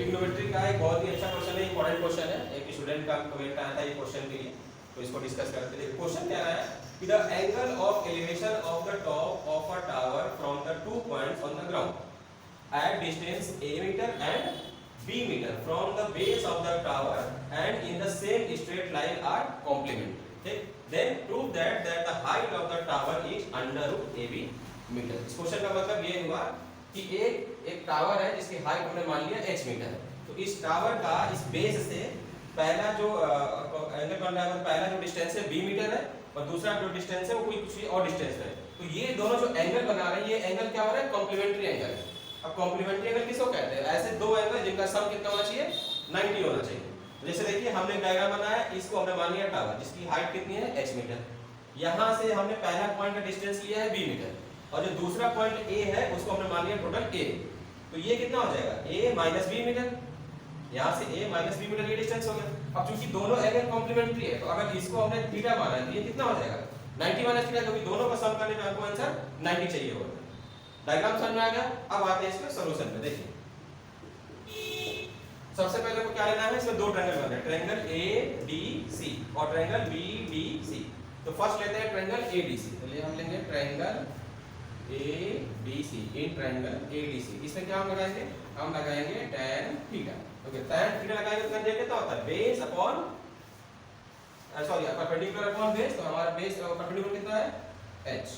Trigonometry का एक बहुत ही अच्छा क्वेश्चन है, इंपॉर्टेंट क्वेश्चन है, एक स्टूडेंट का कमेंट आया था ये क्वेश्चन के लिए, तो इसको डिस्कस करते हैं। क्वेश्चन क्या है कि the angle of elevation of the top of a tower from the 2 points on the ground at distance a metre and b metre from the base of the tower and in the same straight line are complement. ठीक, then prove that the height of the tower is √ab metre. इस question का मतलब ये हुआ कि एक tower है जिसकी हाइट हमने मान लिया h मीटर है, तो इस टावर का इस बेस से पहला जो एंगल बन रहा है, पहला जो डिस्टेंस है b मीटर है और दूसरा जो डिस्टेंस है वो कोई कुछ और डिस्टेंस है। तो ये दोनों जो एंगल बना रहे हैं, ये एंगल क्या हो रहा है? कॉम्प्लीमेंट्री एंगल है। अब कॉम्प्लीमेंट्री एंगल किसको कहते हैं? ऐसे दो एंगल जिनका सम कितना होना चाहिए? 90 होना चाहिए। जैसे देखिए हमने डायग्राम बनाया, इसको हमने मान लिया टावर जिसकी हाइट कितनी है? h metre. यहाँ से हमने पहला पॉइंट का डिस्टेंस लिया है b मीटर और जो दूसरा पॉइंट a है उसको हमने मान लिया टोटल a। तो ये कितना हो जाएगा? a minus b metre. यहाँ से a माइनस b मीटर ये डिस्टेंस हो गया। अब चूंकि दोनों एंगल कॉम्प्लीमेंट्री है, तो अगर इसको हमने थीटा माना है तो ये कितना हो जाएगा? 90 माइनस थीटा, क्योंकि दोनों का सम करने पे आपको आंसर 90 चाहिए होगा। डायग्राम समझ में आ गया? अब आते हैं इसके सॉल्यूशन पे। देखिए सबसे पहले को क्या लेना है? इसमें दो ट्रायंगल बन रहे हैं, ट्रायंगल ADC और ट्रायंगल BDC। तो फर्स्ट लेते हैं ट्रायंगल ADC। चलिए हम लेंगे triangle ADC in triangle ADC। इसमें क्या हम लगाएंगे? हम लगाएंगे tan theta. Okay, tan theta लगाएंगे तो क्या कितना होता है? Base upon sorry perpendicular upon base. तो हमारा बेस परपेंडिकुलर कितना है? h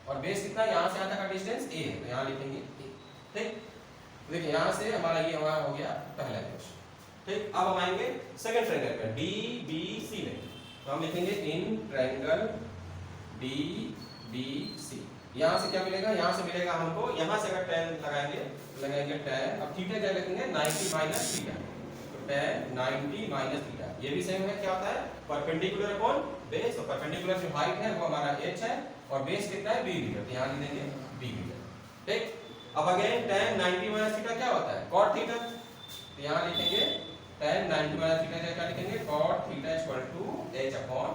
और बेस कितना है? यहाँ से यहाँ तक का डिस्टेंस a है, तो यहाँ लिखेंगे a। ठीक, देखिए यहाँ से हमारा ये हमारा हो गया पहला क्वेश्चन। ठीक, अब हम आएंगे सेकंड ट्रायंगल पे DBC में, तो हम लिखेंगे इन ट्रायंगल DBC। यहाँ से क्या मिलेगा? यहाँ से मिलेगा हमको, यहाँ से अगर tan लगाएंगे tan, अब थीटा क्या लिखेंगे? 90 माइनस थीटा। तो tan 90 माइनस थीटा, ये भी सेम है, क्या होता है? Perpendicular upon base. और परपेंडिकुलर जो हाइट है वो हमारा h है और बेस कितना है? b मीटर, तो यहाँ लिख देंगे b मीटर। ठीक, अब अगेन tan 90 माइनस थीटा क्या होता है? cot theta. तो यहाँ लिखेंगे tan 90 माइनस थीटा क्या लिखेंगे? cot theta equal to h upon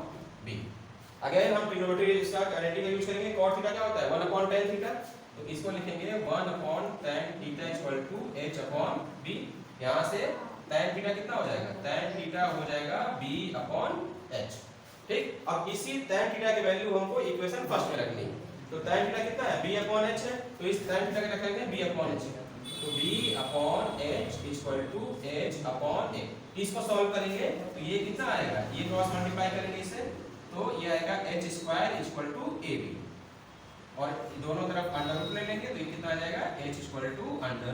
b। Again हम ट्रिग्नोमेट्री इसका आइडेंटिटी यूज करेंगे। cot थीटा क्या होता है? 1 अपॉन tan थीटा, तो इसको लिखेंगे 1 upon tan theta equal to h upon b। यहाँ से tan थीटा कितना हो जाएगा? tan थीटा हो जाएगा b अपॉन h। ठीक, अब इसी tan थीटा की वैल्यू हमको इक्वेशन फर्स्ट में रखनी है। तो tan थीटा कितना है? b अपॉन h है, तो इस tan थीटा का रखेंगे b अपॉन h। तो b upon h equal to h upon a। इसको सॉल्व करेंगे तो ये कितना आएगा? ये क्रॉस मल्टीप्लाई करेंगे इससे, तो ये आएगा h square equal to ab और दोनों तरफ अंडर रूट ले लेंगे तो ये कितना आ जाएगा? h equal to under